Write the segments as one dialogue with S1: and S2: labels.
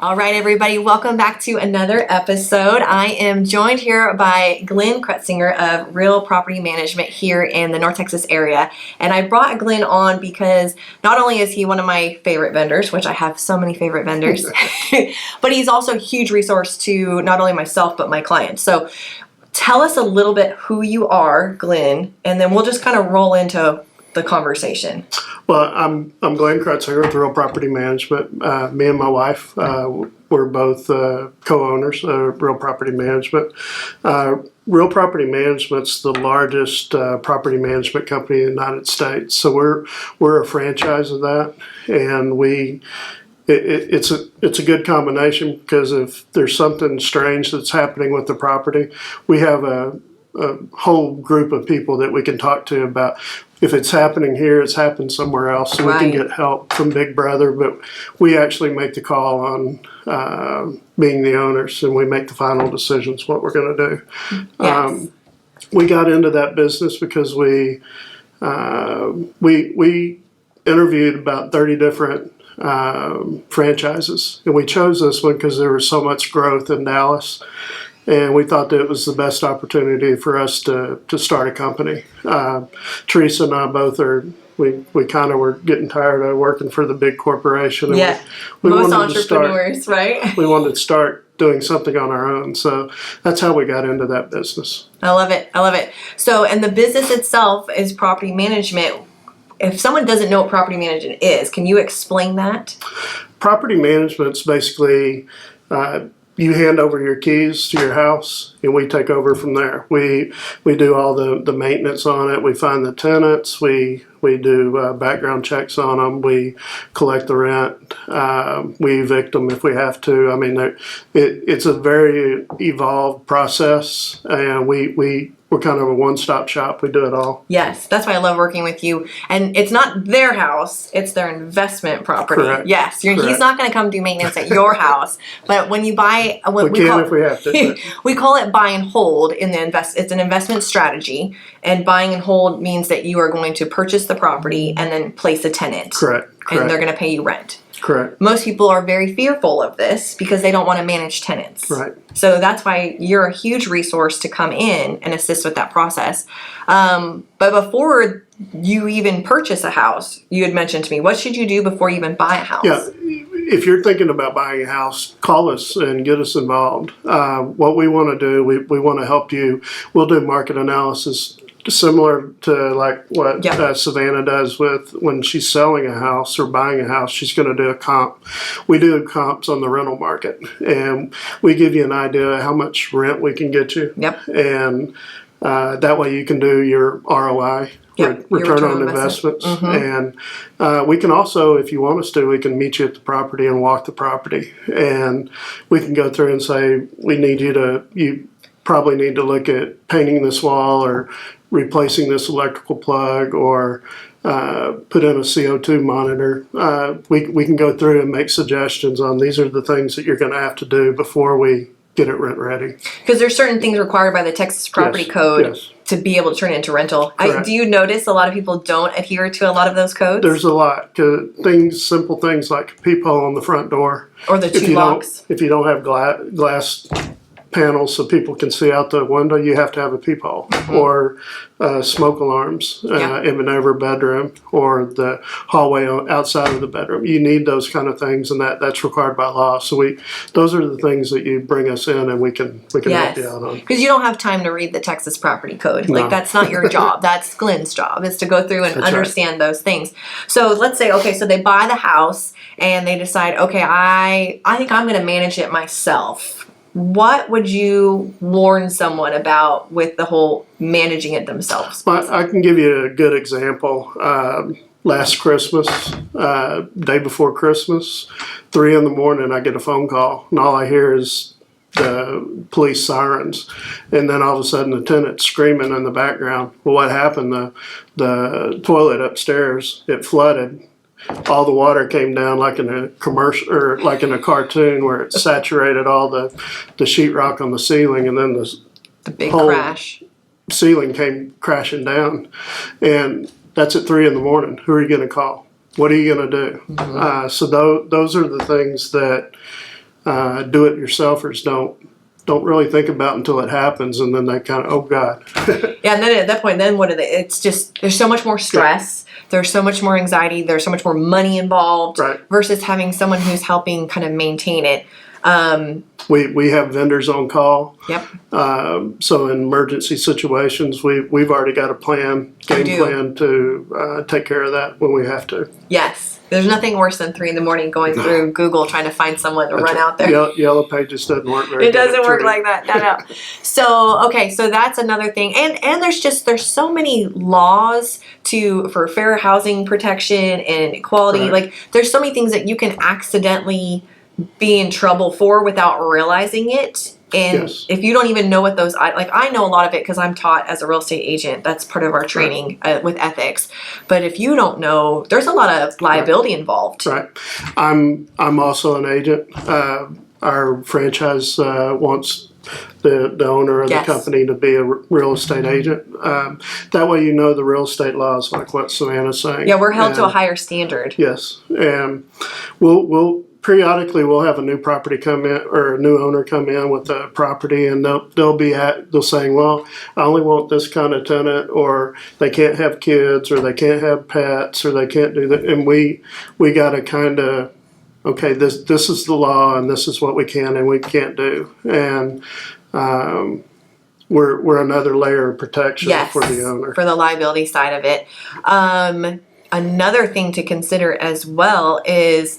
S1: All right, everybody, welcome back to another episode. I am joined here by Glynn Crutsinger of Real Property Management here in the North Texas area. And I brought Glynn on because not only is he one of my favorite vendors, which I have so many favorite vendors, but he's also a huge resource to not only myself, but my clients. So tell us a little bit who you are, Glynn, and then we'll just kind of roll into the conversation.
S2: Well, I'm Glynn Crutsinger with Real Property Management. Me and my wife, we're both co-owners of Real Property Management. Real Property Management's the largest property management company in the United States. So we're a franchise of that, and it's a good combination because if there's something strange that's happening with the property, we have a whole group of people that we can talk to about if it's happening here, it's happened somewhere else, so
S1: Right.
S2: we can get help from Big Brother, but we actually make the call on being the owners, and we make the final decisions what we're going to do.
S1: Yes.
S2: We got into that business because we interviewed about 30 different franchises, and we chose this one because there was so much growth in Dallas. And we thought that it was the best opportunity for us to start a company. Teresa and I both we kind of were getting tired of working for the big corporation. And
S1: Yeah,
S2: we
S1: most
S2: wanted
S1: entrepreneurs, right?
S2: We wanted to start doing something on our own. So that's how we got into that business.
S1: I love it. I love it. So, and the business itself is property management. If someone doesn't know what property management is, can you explain that?
S2: Property management's basically you hand over your keys to your house, and we take over from there. We do all the maintenance on it. We find the tenants. We do background checks on them. We collect the rent. We evict them if we have to. I mean, it's a very evolved process, and we're kind of a one-stop shop. We do it all.
S1: Yes, that's why I love working with you. And it's not their house; it's their investment property.
S2: Correct.
S1: Yes,
S2: Correct.
S1: He's not going to come do maintenance at your house. But when you buy,
S2: We can if we have to.
S1: we call it buy and hold in the It's an investment strategy, and buying and hold means that you are going to purchase the property and then place a tenant.
S2: Correct.
S1: And they're going to pay you rent.
S2: Correct.
S1: Most people are very fearful of this because they don't want to manage tenants.
S2: Right.
S1: So that's why you're a huge resource to come in and assist with that process. But before you even purchase a house, you had mentioned to me, what should you do before you even buy a house?
S2: Yeah. If you're thinking about buying a house, call us and get us involved. What we want to do, we want to help you. We'll do market analysis similar to like what Savannah does with when she's selling a house or buying a house. She's going to do a comp. We do comps on the rental market, and we give you an idea of how much rent we can get you.
S1: Yep.
S2: And that way you can do your ROI. Return on investments.
S1: Mm-hmm.
S2: And we can also, if you want us to, we can meet you at the property and walk the property, and we can go through and say, you probably need to look at painting this wall or replacing this electrical plug or put in a CO2 monitor. We can go through and make suggestions on these are the things that you're going to have to do before we get it rent ready. Because
S1: there's certain things required by the Texas Property Code to be able to turn it into rental. Do you notice a lot of people don't adhere to a lot of those codes?
S2: There's a lot. Simple things like a peephole on the front door.
S1: Or the two locks.
S2: If you don't have glass panels so people can see out the window, you have to have a peephole. Mm-hmm. Or smoke alarms in every bedroom, or the hallway outside of the bedroom. You need those kind of things, and that's required by law. So those are the things that you bring us in, and we can help you out on.
S1: Because you don't have time to read the Texas Property Code.
S2: No.
S1: Like, that's not your job. That's Glynn's job, is to go through and understand those things. So let's say, so they buy the house and they decide, I think I'm going to manage it myself. What would you warn someone about with the whole managing it themselves?
S2: I can give you a good example. Last Christmas, day before Christmas, 3 a.m, I get a phone call, and all I hear is the police sirens, and then all of a sudden the tenant screaming in the background. Well, what happened? The toilet upstairs, it flooded. All the water came down like in a commercial or like in a cartoon where it saturated all the sheetrock on the ceiling, and then
S1: the big crash.
S2: Ceiling came crashing down, and that's at 3 a.m. Who are you going to call? What are you going to do? Mm-hmm. So those are the things that do-it-yourselfers don't really think about until it happens, and then they kind of, oh God.
S1: Yeah, and then at that point, then what are they? It's just there's so much more stress. Yeah. There's so much more anxiety. There's so much more money involved,
S2: right,
S1: versus having someone who's helping kind of maintain it.
S2: We have vendors on call.
S1: Yep.
S2: So in emergency situations, we've already got a game plan to take care of that when we have to.
S1: Yes. There's nothing worse than 3 a.m. going through Google trying to find someone to run out there.
S2: Yellow Pages doesn't work very
S1: It doesn't work like that. No. So, okay, so that's another thing. And there's so many laws for fair housing protection and equality.
S2: Right.
S1: Like, there's so many things that you can accidentally be in trouble for without realizing it. And
S2: yes.
S1: if you don't even know what those, I know a lot of it because I'm taught as a real estate agent. That's part of our training with ethics. But if you don't know, there's a lot of liability involved.
S2: Right. I'm also an agent. Our franchise wants the owner of the company to be a real estate agent. That way you know the real estate laws, like what Savannah's saying.
S1: Yeah, we're held to a higher standard.
S2: Yes. And we'll periodically we'll have a new property come in, or a new owner come in with a property, and they'll saying, well, I only want this kind of tenant, or they can't have kids, or they can't have pets, or they can't do that. And we got to kind of, okay, this is the law, and this is what we can and we can't do. And we're another layer of protection for the owner,
S1: for the liability side of it. Another thing to consider as well is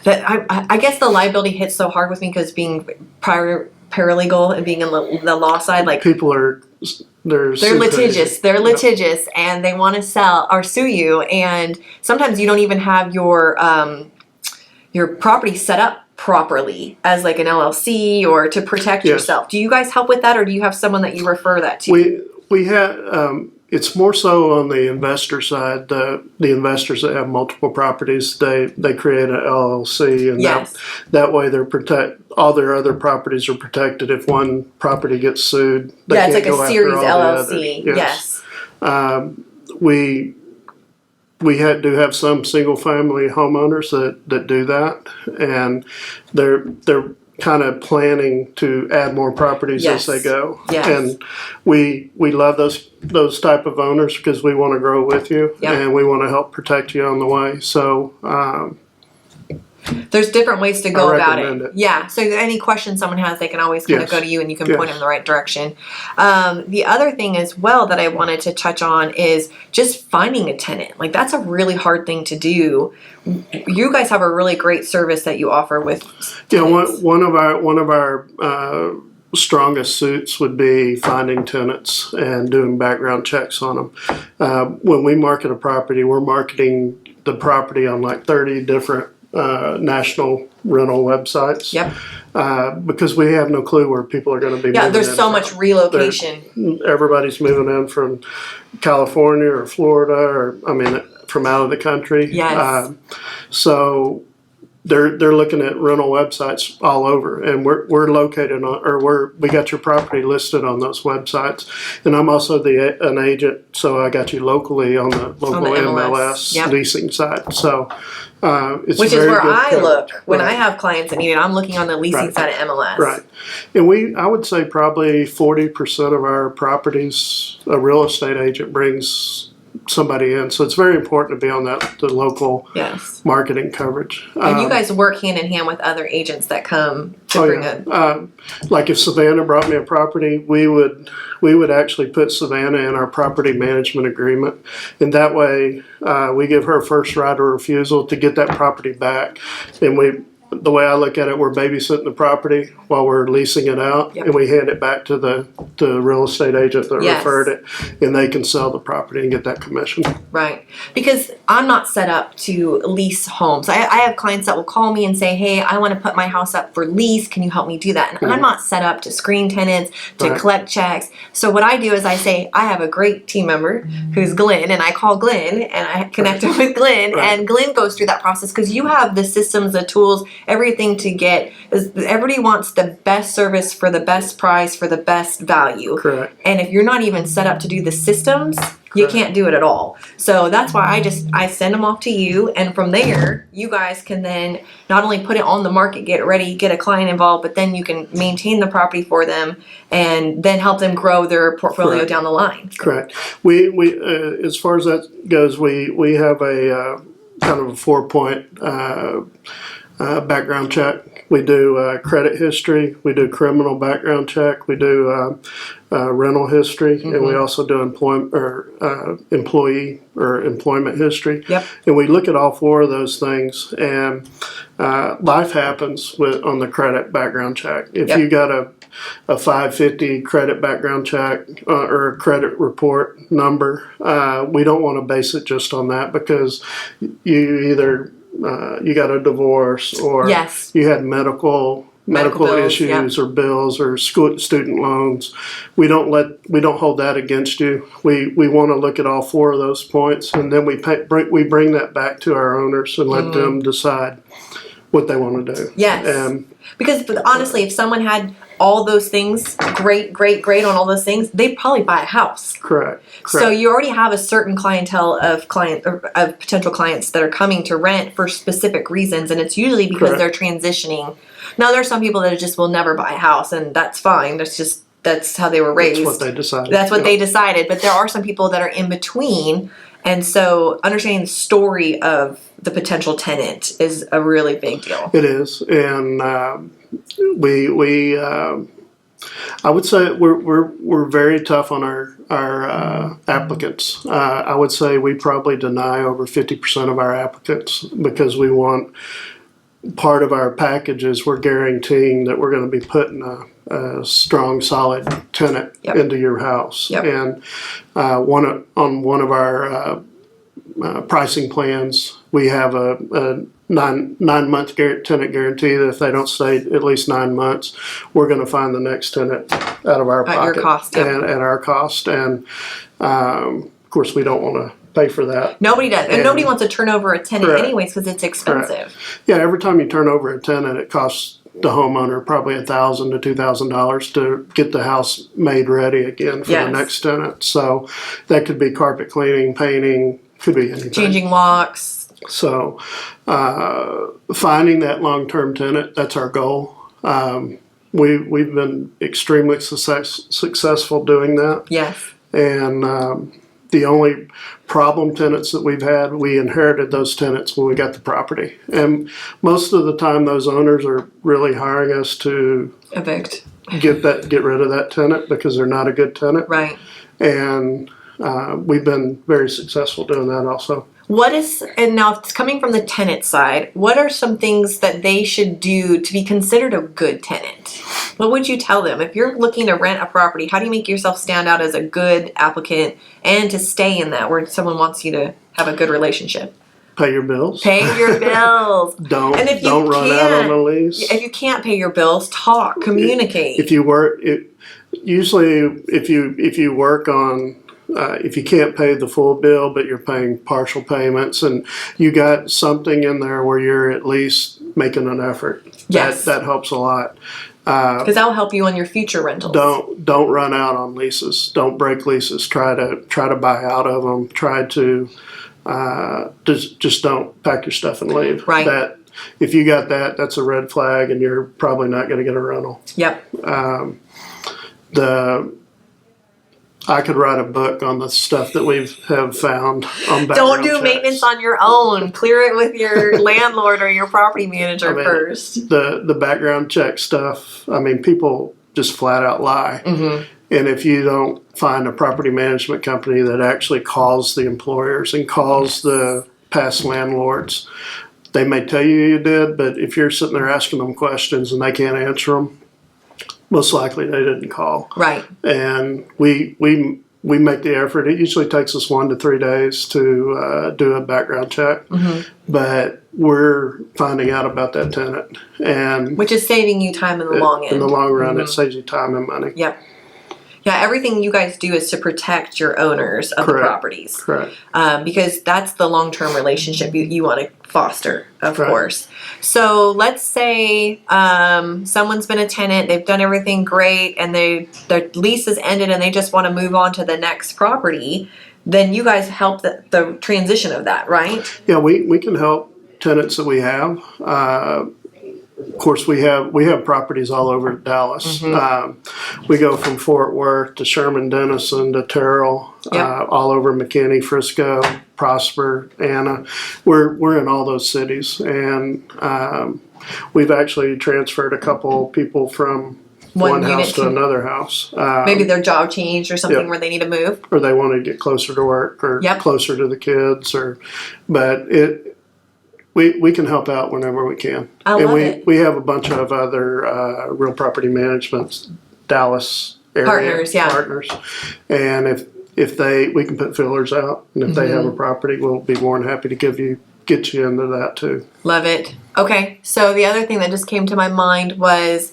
S1: I guess the liability hits so hard with me because being paralegal and being in the law side, like
S2: people they're
S1: litigious. They're litigious, and they want to sell or sue you. And sometimes you don't even have your property set up properly as like an LLC or to protect yourself. Do you guys help with that, or do you have someone that you refer that to?
S2: We have. It's more so on the investor side. The investors that have multiple properties, they create an LLC, and that way all their other properties are protected. If one property gets sued, they can't
S1: it's like
S2: go
S1: a series
S2: after all
S1: LLC.
S2: The others. Yes. We do have some single family homeowners that do that, and they're kind of planning to add more properties as they go.
S1: Yes.
S2: And we love those type of owners because we want to grow with you, and we want to help protect you on the way. So
S1: there's different ways to go about it. Yeah. So any questions someone has, they can always kind of go to you, and you can point them in the right direction. The other thing as well that I wanted to touch on is just finding a tenant. Like, that's a really hard thing to do. You guys have a really great service that you offer with tenants.
S2: One of our strongest suits would be finding tenants and doing background checks on them. When we market a property, we're marketing the property on like 30 different national rental websites.
S1: Yep.
S2: Because we have no clue where people are going to be moving in.
S1: There's so much relocation.
S2: Everybody's moving in from California or Florida, or from out of the country.
S1: Yes.
S2: So they're looking at rental websites all over, and we're located on, or we got your property listed on those websites. And I'm also an agent, so I got you locally on the local MLS leasing site. So it's
S1: which is where I look when I have clients that need it. I'm looking on the leasing side of MLS.
S2: Right. And I would say probably 40% of our properties, a real estate agent brings somebody in. So it's very important to be on the local marketing coverage.
S1: And you guys work hand in hand with other agents that come to bring in.
S2: Like if Savannah brought me a property, we would actually put Savannah in our property management agreement. And that way we give her first right of refusal to get that property back. And the way I look at it, we're babysitting the property while we're leasing it out, and we hand it back to the real estate agent that referred it, and they can sell the property and get that commission.
S1: Right. Because I'm not set up to lease homes. I have clients that will call me and say, hey, I want to put my house up for lease. Can you help me do that? And I'm not set up to screen tenants, to collect checks. So what I do is I say, I have a great team member who's Glynn, and I call Glynn, and I connect him with Glynn, and Glynn goes through that process because you have the systems, the tools, everything to get. Everybody wants the best service for the best price for the best value.
S2: Correct.
S1: And if you're not even set up to do the systems, you can't do it at all. So that's why I send them off to you, and from there you guys can then not only put it on the market, get it ready, get a client involved, but then you can maintain the property for them and then help them grow their portfolio down the line.
S2: Correct. We as far as that goes, we have a kind of a 4-point background check. We do credit history. We do criminal background check. We do rental history, and we also do employee or employment history.
S1: Yep.
S2: And we look at all 4 of those things. And life happens on the credit background check. If you got a 550 credit background check or a credit report number, we don't want to base it just on that, because you either you got a divorce, or you had medical bills, issues, or bills, or student loans. We don't hold that against you. We want to look at all 4 of those points, and then we bring that back to our owners and let them decide what they want to do.
S1: Yes. Because honestly, if someone had all those things, great on all those things, they'd probably buy a house.
S2: Correct.
S1: So you already have a certain clientele of potential clients that are coming to rent for specific reasons, and it's usually because they're transitioning. Now, there are some people that just will never buy a house, and that's fine. That's how they were raised.
S2: That's what they decided.
S1: That's what they decided. But there are some people that are in between, and so understanding the story of the potential tenant is a really big deal.
S2: It is, and we I would say we're very tough on our applicants. I would say we probably deny over 50% of our applicants, because we want, part of our packages, we're guaranteeing that we're going to be putting a strong, solid tenant into your house. And one of our pricing plans, we have a 9-month tenant guarantee that if they don't stay at least 9 months, we're going to find the next tenant out of our pocket.
S1: At your cost.
S2: And at our cost. And of course, we don't want to pay for that.
S1: Nobody does. And nobody wants to turn over a tenant anyways, because it's expensive.
S2: Correct. Yeah, every time you turn over a tenant, it costs the homeowner probably $1,000 to $2,000 to get the house made ready again for the next tenant. So that could be carpet cleaning, painting, could be anything.
S1: Changing locks.
S2: So finding that long-term tenant, that's our goal. We've been extremely successful doing that.
S1: Yes.
S2: And the only problem tenants that we've had, we inherited those tenants when we got the property. And most of the time, those owners are really hiring us to
S1: evict,
S2: get rid of that tenant, because they're not a good tenant.
S1: Right.
S2: And we've been very successful doing that also.
S1: And now it's coming from the tenant side, what are some things that they should do to be considered a good tenant? What would you tell them? If you're looking to rent a property, how do you make yourself stand out as a good applicant and to stay in that where someone wants you to have a good relationship?
S2: Pay your bills.
S1: Pay your bills.
S2: Don't run out on a lease.
S1: If you can't pay your bills, talk, communicate.
S2: If you work on if you can't pay the full bill, but you're paying partial payments, and you got something in there where you're at least making an effort, that helps a lot.
S1: Because that'll help you on your future rentals.
S2: Don't run out on leases. Don't break leases. Try to buy out of them. Try to just don't pack your stuff and leave.
S1: Right.
S2: If you got that's a red flag, and you're probably not going to get a rental.
S1: Yep.
S2: I could write a book on the stuff that we have found on background
S1: Don't do
S2: checks.
S1: maintenance on your own. Clear it with your landlord or your property manager first.
S2: The background check stuff, people just flat out lie. Mm-hmm. And if you don't find a property management company that actually calls the employers and calls the past landlords, they may tell you did, but if you're sitting there asking them questions and they can't answer them, most likely they didn't call.
S1: Right.
S2: And we make the effort. It usually takes us 1 to 3 days to do a background check. Mm-hmm. But we're finding out about that tenant. Which
S1: is saving you time in the long end.
S2: In the long run, it saves you time and money.
S1: Yep. Yeah, everything you guys do is to protect your owners of the
S2: Correct.
S1: properties.
S2: Correct.
S1: Because that's the long-term relationship you want to foster, of
S2: Right.
S1: course. So let's say someone's been a tenant, they've done everything great, and their lease is ended and they just want to move on to the next property. Then you guys help the transition of that, right?
S2: Yeah, we can help tenants that we have. Of course, we have properties all over Dallas. We go from Fort Worth to Sherman Denison to Terrell,
S1: Yep.
S2: all over McKinney, Frisco, Prosper, Anna. We're in all those cities, and we've actually transferred a couple people from one
S1: unit
S2: house to another house.
S1: Maybe their job changed or something
S2: Yep.
S1: where they need to move.
S2: Or they want to get closer to work or
S1: Yep.
S2: closer to the kids, but we can help out whenever we can.
S1: I
S2: And
S1: love
S2: we,
S1: it.
S2: we have a bunch of other real property management Dallas area
S1: Partners, yeah.
S2: partners. And if we can put fillers out, and if they have a property, we'll be more than happy to get you into that too.
S1: Love it. Okay, so the other thing that just came to my mind was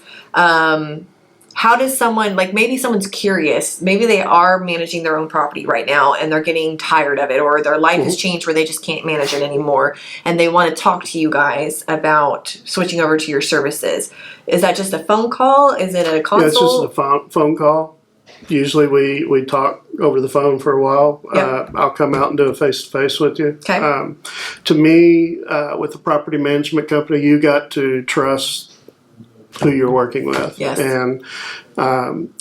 S1: how does someone, like maybe someone's curious, maybe they are managing their own property right now and they're getting tired of it, or their life has changed where they just can't manage it anymore, and they want to talk to you guys about switching over to your services. Is that just a phone call? Is it a consult?
S2: Yeah, it's just a phone call. Usually we talk over the phone for a while.
S1: Yep.
S2: I'll come out and do a face-to-face with you.
S1: Okay.
S2: To me, with a property management company, you got to trust who you're working with.
S1: Yes.
S2: And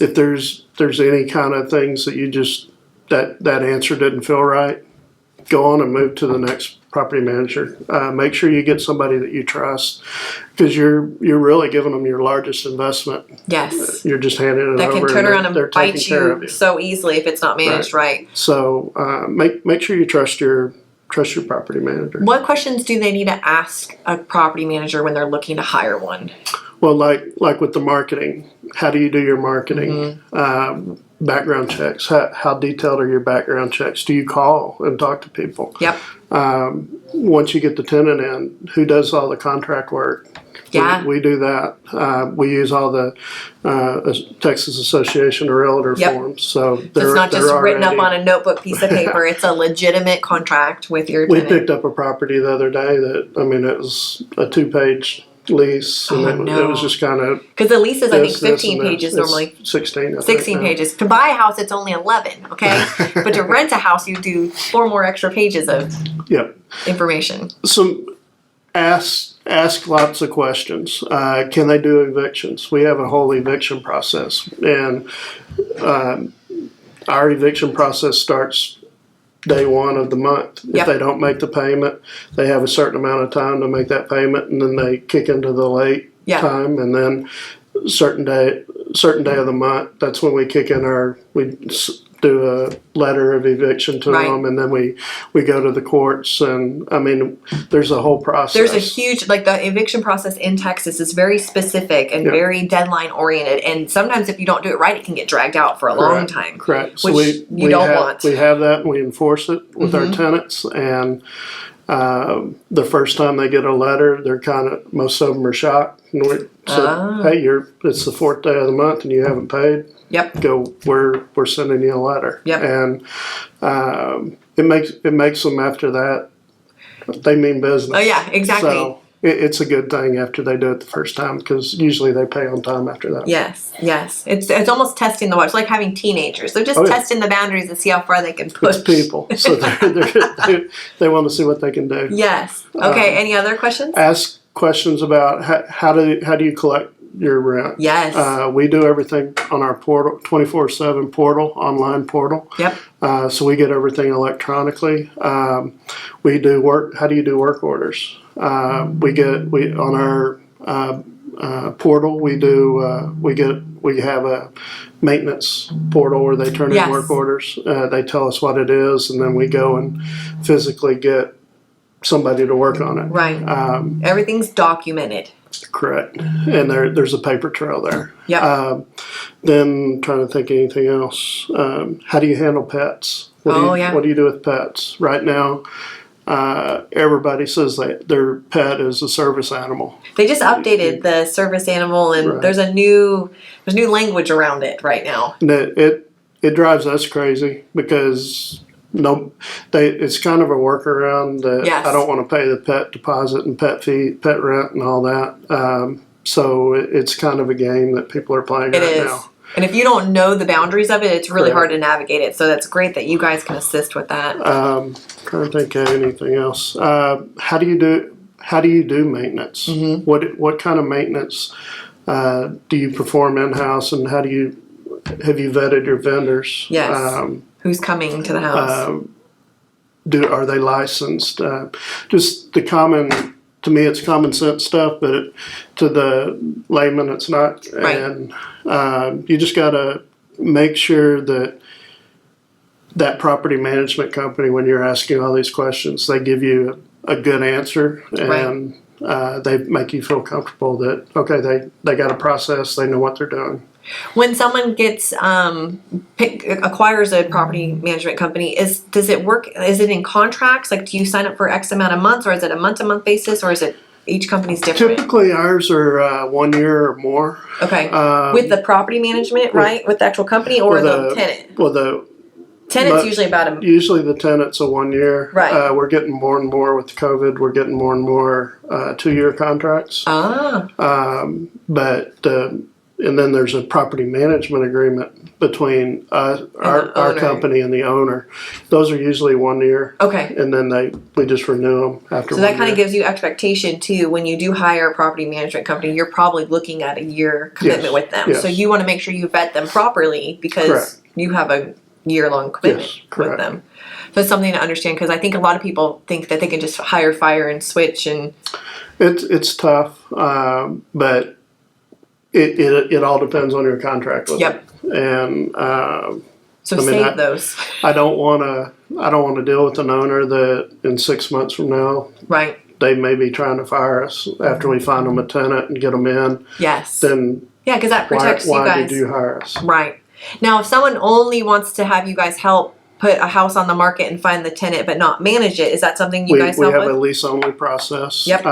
S2: if there's any kind of things that you just that answer didn't feel right, go on and move to the next property manager. Make sure you get somebody that you trust, because you're really giving them your largest investment.
S1: Yes.
S2: You're just handing it
S1: That
S2: over.
S1: can turn around
S2: they're
S1: and bite
S2: taking care of
S1: you so easily if it's not managed right.
S2: So make sure you trust your property manager.
S1: What questions do they need to ask a property manager when they're looking to hire one?
S2: Well, like with the marketing, how do you do your marketing? Background checks. How detailed are your background checks? Do you call and talk to people?
S1: Yep.
S2: Once you get the tenant in, who does all the contract work?
S1: Yeah.
S2: We do that. We use all the Texas Association of Realtor
S1: Yep.
S2: forms. So
S1: It's not just written up on a notebook piece of paper. It's a legitimate contract with your
S2: We
S1: tenant.
S2: picked up a property the other day it was a 2-page lease, and it was just kind of
S1: because the lease is I think
S2: this,
S1: 15
S2: and
S1: pages
S2: this.
S1: normally.
S2: 16. I think
S1: 16
S2: now.
S1: pages. To buy a house, it's only 11. Okay, but to rent a house, you do 4 more extra pages of
S2: Yep.
S1: information.
S2: Ask lots of questions. Can they do evictions? We have a whole eviction process, and our eviction process starts day one of the month.
S1: Yep.
S2: If they don't make the payment, they have a certain amount of time to make that payment, and then they kick into the late time, and then certain day of the month, that's when we kick in we do a letter of eviction to them, and then we go to the courts, and I mean, there's a whole process.
S1: There's a huge, like the eviction process in Texas is very specific and very deadline oriented, and sometimes if you don't do it right, it can get dragged out for a long time.
S2: Correct. So
S1: Which you don't want.
S2: We have that, and we enforce it with our tenants, and the first time they get a letter, they're most of them are shocked. And we said, hey, it's the 4th day of the month and you haven't paid.
S1: Yep.
S2: We're sending you a letter.
S1: Yep.
S2: And it makes them, after that, they mean business.
S1: Oh yeah, exactly.
S2: So it's a good thing after they do it the first time, because usually they pay on time after that.
S1: Yes. It's almost testing the waters. It's like having teenagers. They're just testing the boundaries to see how far they can push.
S2: It's people, so they want to see what they can do.
S1: Yes. Okay. Any other questions?
S2: Ask questions about how do you collect your rent.
S1: Yes.
S2: We do everything on our portal, 24/7 portal, online portal. Yep. So we get everything electronically. We do work. How do you do work orders? We on our portal. We have a maintenance portal where they turn in work orders. They tell us what it is, and then we go and physically get somebody to work on it.
S1: Right. Everything's documented.
S2: Correct. And there's a paper trail there.
S1: Yeah.
S2: Then trying to think of anything else. How do you handle pets? What do you do with pets? Right now, everybody says that their pet is a service animal.
S1: They just updated the service animal, and there's new language around it right now.
S2: And it drives us crazy because it's kind of a workaround that
S1: Yes.
S2: I don't want to pay the pet deposit and pet fee, pet rent, and all that. So it's kind of a game that people are playing
S1: It
S2: right
S1: is.
S2: now.
S1: And if you don't know the boundaries of it, it's really
S2: Correct.
S1: hard to navigate it. So that's great that you guys can assist with that.
S2: Trying to think of anything else. How do you do maintenance?
S1: Mm-hmm.
S2: What kind of maintenance do you perform in house, and have you vetted your vendors?
S1: Yes. Who's coming to the house?
S2: Are they licensed? Just the common. To me, it's common sense stuff, but to the layman, it's not.
S1: Right.
S2: And you just got to make sure that property management company, when you're asking all these questions, they give you a good answer, and they make you feel comfortable that, okay, they got a process, they know what they're doing.
S1: When someone gets acquires a property management company, does it work? Is it in contracts? Like, do you sign up for X amount of months, or is it a month-to-month basis, or is it each company's different?
S2: Typically, ours are 1 year or more.
S1: Okay, with the property management, right? With the actual company or the tenant?
S2: Well, the
S1: tenant's usually about
S2: usually the tenant's a 1 year.
S1: Right.
S2: We're getting more and more with COVID. We're getting more and more 2-year contracts. And then there's a property management agreement between our company and the owner. Those are usually 1 year.
S1: Okay.
S2: And then we just renew them after 1 year.
S1: So that kind of gives you expectation too. When you do hire a property management company, you're probably looking at a year commitment with them.
S2: Yes.
S1: So you want to make sure you vet them properly because
S2: Correct.
S1: you have a year-long commitment with them. So it's something to understand, because I think a lot of people think that they can just hire, fire, and switch. And
S2: it's tough, but it all depends on your contract with
S1: Yep.
S2: them. And
S1: so save those.
S2: I don't want to deal with an owner that in 6 months from now,
S1: Right.
S2: they may be trying to fire us after we find them a tenant and get them in.
S1: Yes.
S2: Then
S1: yeah, because that protects you guys.
S2: Why did you hire us?
S1: Right. Now, if someone only wants to have you guys help put a house on the market and find the tenant but not manage it, is that something you guys help with?
S2: We have a lease-only process.
S1: Yep.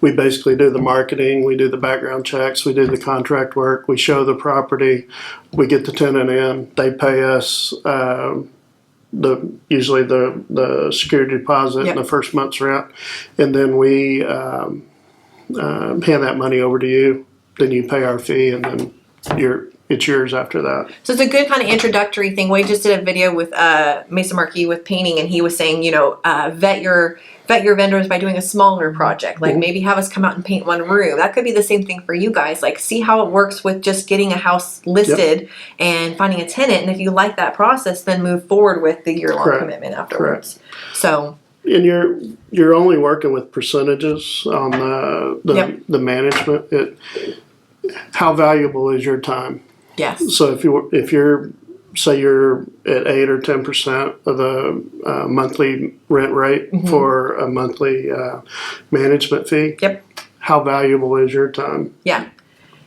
S2: We basically do the marketing, we do the background checks, we do the contract work, we show the property, we get the tenant in, they pay us usually the security deposit and the first month's rent, and then we hand that money over to you. Then you pay our fee, and then it's yours after that.
S1: So it's a good kind of introductory thing. We just did a video with Mason Marquis with painting, and he was saying, vet your vendors by doing a smaller project. Like maybe have us come out and paint one room. That could be the same thing for you guys. Like see how it works with just getting a house listed and finding a tenant. And if you like that process, then move forward with the year-long commitment afterwards.
S2: Correct.
S1: So.
S2: And you're only working with percentages on the management. How valuable is your time?
S1: Yes.
S2: So if you're say you're at 8 or 10% of the monthly rent rate for a monthly management fee.
S1: Yep.
S2: How valuable is your time?
S1: Yeah,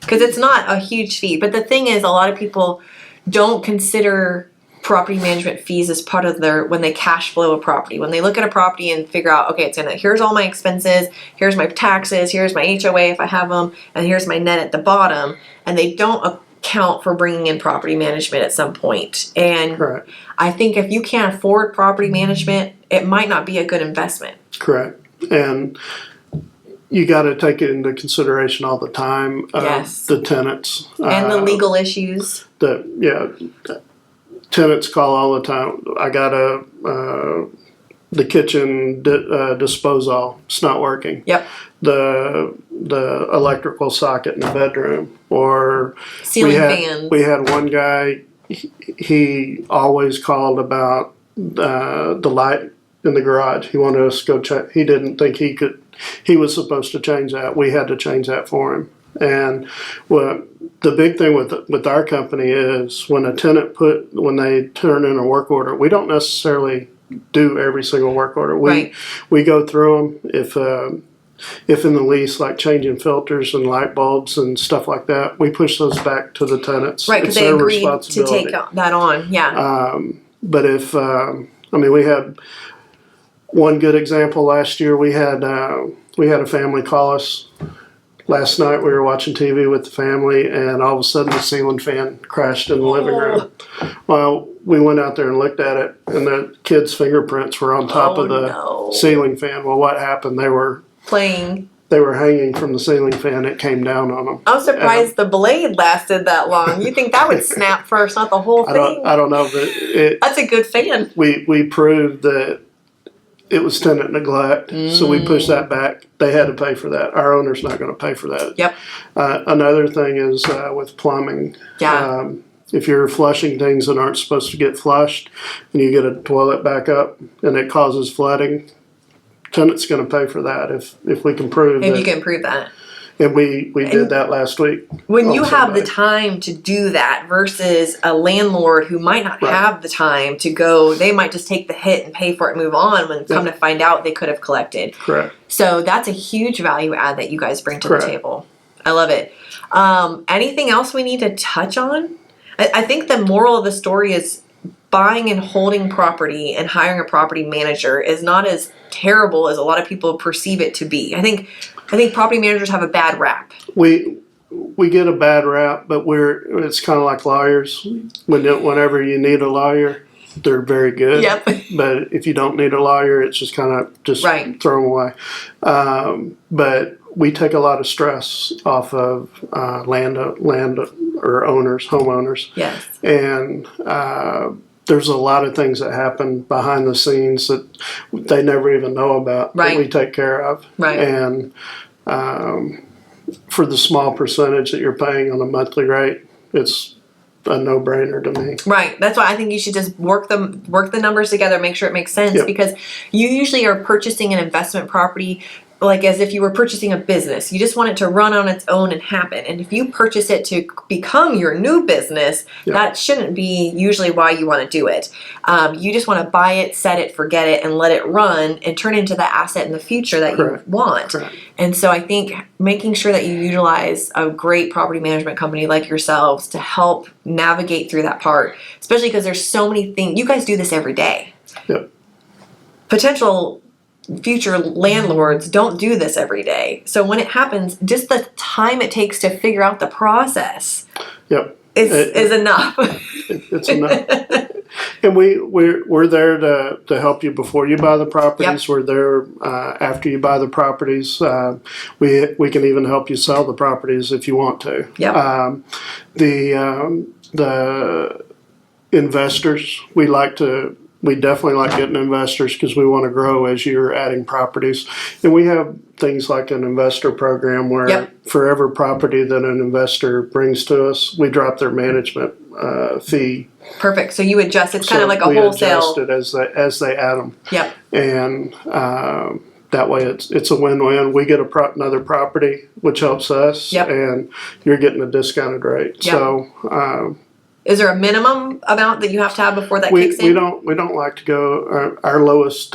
S1: because it's not a huge fee. But the thing is, a lot of people don't consider property management fees as part of when they cash flow a property. When they look at a property and figure out, okay, here's all my expenses, here's my taxes, here's my HOA if I have them, and here's my net at the bottom, and they don't account for bringing in property management at some point. And
S2: Correct.
S1: I think if you can't afford property management, it might not be a good investment.
S2: Correct. And you got to take it into consideration all the time. The tenants
S1: and the legal issues.
S2: Tenants call all the time. I got the kitchen disposal. It's not working.
S1: Yep.
S2: The electrical socket in the bedroom, or
S1: ceiling fans.
S2: We had one guy. He always called about the light in the garage. He wanted us to go check. He didn't think he could. He was supposed to change that. We had to change that for him. And the big thing with our company is when a tenant when they turn in a work order, we don't necessarily do every single work order. We go through them. If in the lease, like changing filters and light bulbs and stuff like that, we push those back to the tenants.
S1: Right, because they agreed to take that on. Yeah.
S2: But if we had one good example last year. We had a family call us last night we were watching TV with the family, and all of a sudden the ceiling fan crashed in the living room. Well, we went out there and looked at it, and the kids' fingerprints were on top of the ceiling fan. Well, what happened? They were
S1: playing.
S2: They were hanging from the ceiling fan. It came down on them.
S1: I'm surprised the blade lasted that long. You think that would snap first, not the whole thing?
S2: I don't know, but
S1: that's a good fan.
S2: We proved that it was tenant neglect, so we pushed that back. They had to pay for that. Our owner's not going to pay for that.
S1: Yep.
S2: Another thing is with plumbing.
S1: Yeah.
S2: If you're flushing things that aren't supposed to get flushed, and you get a toilet back up, and it causes flooding, tenant's going to pay for that if we can prove
S1: if you can prove that.
S2: And we did that last week.
S1: When you have the time to do that versus a landlord who might not have the time to go, they might just take the hit and pay for it and move on when come to find out they could have collected.
S2: Correct.
S1: So that's a huge value add that you guys bring to the table. I love it. Anything else we need to touch on? I think the moral of the story is buying and holding property and hiring a property manager is not as terrible as a lot of people perceive it to be. I think property managers have a bad rap.
S2: We get a bad rap, but it's kind of like lawyers. Whenever you need a lawyer, they're very good.
S1: Yep.
S2: But if you don't need a lawyer, it's just kind of throw them away. But we take a lot of stress off of land or owners, homeowners.
S1: Yes.
S2: And there's a lot of things that happen behind the scenes that they never even know about that we take care of.
S1: Right.
S2: And for the small percentage that you're paying on a monthly rate, it's a no-brainer to me.
S1: Right. That's why I think you should just work the numbers together, make sure it makes sense, because you usually are purchasing an investment property like as if you were purchasing a business. You just want it to run on its own and happen. And if you purchase it to become your new business, that shouldn't be usually why you want to do it. You just want to buy it, set it, forget it, and let it run and turn into the asset in the future that you want.
S2: Correct.
S1: And so I think making sure that you utilize a great property management company like yourselves to help navigate through that part, especially because there's so many things. You guys do this every day.
S2: Yep.
S1: Potential future landlords don't do this every day. So when it happens, just the time it takes to figure out the process is enough.
S2: It's enough. And we're there to help you before you buy the properties. We're there after you buy the properties. We can even help you sell the properties if you want to. The investors, we definitely like getting investors because we want to grow as you're adding properties. And we have things like an investor program where for every property that an investor brings to us, we drop their management fee.
S1: Perfect. So you adjust. It's kind of like a wholesale.
S2: We adjust it as they add them.
S1: Yep.
S2: And that way it's a win-win. We get another property, which helps us, and you're getting a discounted rate.
S1: Yep.
S2: So
S1: is there a minimum amount that you have to have before that kicks in?
S2: We don't like to go our lowest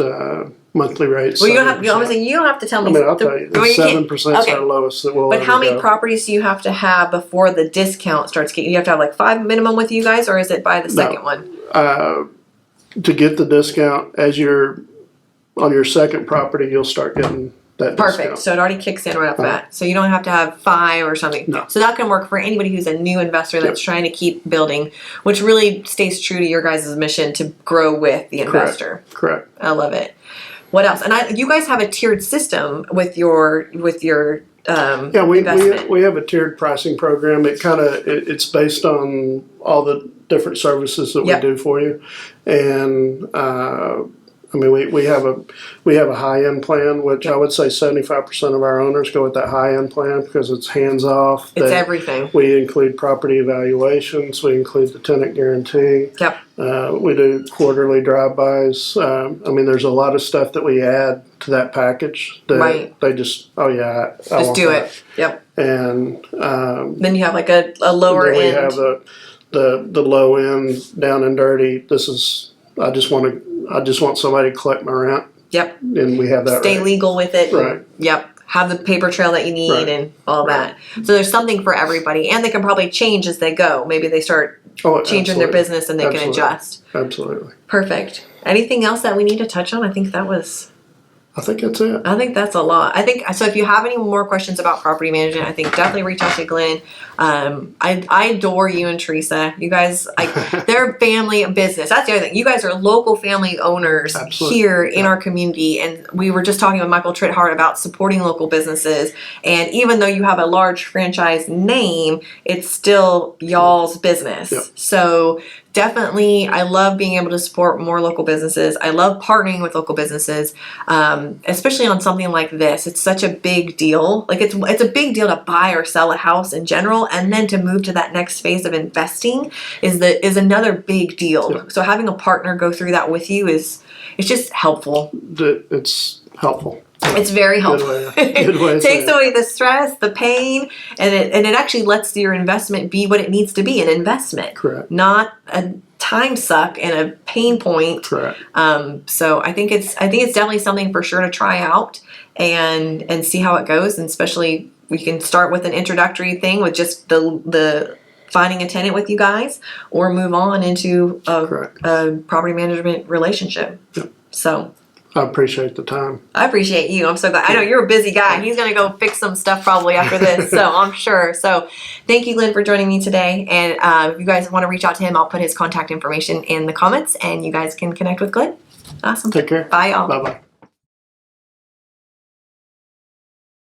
S2: monthly rate.
S1: Well, you don't have to tell me.
S2: I mean, I'll tell you, 7% is our lowest that we'll.
S1: But how many properties do you have to have before the discount starts kicking? You have to have like 5 minimum with you guys, or is it by the second one?
S2: To get the discount, as you're on your second property, you'll start getting that discount.
S1: So it already kicks in right off the bat. So you don't have to have 5 or something.
S2: No.
S1: So that can work for anybody who's a new investor that's trying to keep building, which really stays true to your guys' mission to grow with the investor.
S2: Correct.
S1: I love it. What else? And you guys have a tiered system with your investment.
S2: We have a tiered pricing program. It's based on all the different services that we do for you, and I mean, we have a high end plan, which I would say 75% of our owners go with that high end plan because it's hands off.
S1: It's everything.
S2: We include property evaluations. We include the tenant guarantee.
S1: Yep.
S2: We do quarterly drive-bys. I mean, there's a lot of stuff that we add to that package that they just I
S1: just do it. Yep.
S2: And
S1: then you have like a lower end.
S2: We have the low end, down and dirty. This is I just want somebody to collect my rent. Yep. And we have that.
S1: Stay legal with it.
S2: Right.
S1: Yep. Have the paper trail that you need and all that. So there's something for everybody, and they can probably change as they go. Maybe they start changing their business and they can adjust.
S2: Absolutely.
S1: Perfect. Anything else that we need to touch on? I think that was
S2: I think that's it.
S1: I think that's a lot. I think so. If you have any more questions about property management, I think definitely reach out to Glynn. I adore you and Teresa. You guys, they're family business. That's the other thing. You guys are local family owners
S2: Absolutely.
S1: here in our community, and we were just talking with Michael Trithart about supporting local businesses. And even though you have a large franchise name, it's still y'all's business.
S2: Yep.
S1: So definitely, I love being able to support more local businesses. I love partnering with local businesses, especially on something like this. It's such a big deal. Like it's a big deal to buy or sell a house in general, and then to move to that next phase of investing is another big deal.
S2: Yeah.
S1: So having a partner go through that with you it's just helpful.
S2: It's helpful.
S1: It's very helpful.
S2: Good way to say
S1: Takes
S2: it.
S1: away the stress, the pain, and it actually lets your investment be what it needs to be, an investment.
S2: Correct.
S1: Not a time suck and a pain point.
S2: Correct.
S1: So I think it's definitely something for sure to try out and see how it goes, and especially we can start with an introductory thing with just the finding a tenant with you guys, or move on into a property management relationship.
S2: Yep.
S1: So
S2: I appreciate the time.
S1: I appreciate you. I'm so glad. I know you're a busy guy. He's going to go fix some stuff probably after this, so I'm sure. So thank you, Glynn, for joining me today. And if you guys want to reach out to him, I'll put his contact information in the comments, and you guys can connect with Glynn. Awesome.
S2: Take care.
S1: Bye, y'all.
S2: Bye-bye.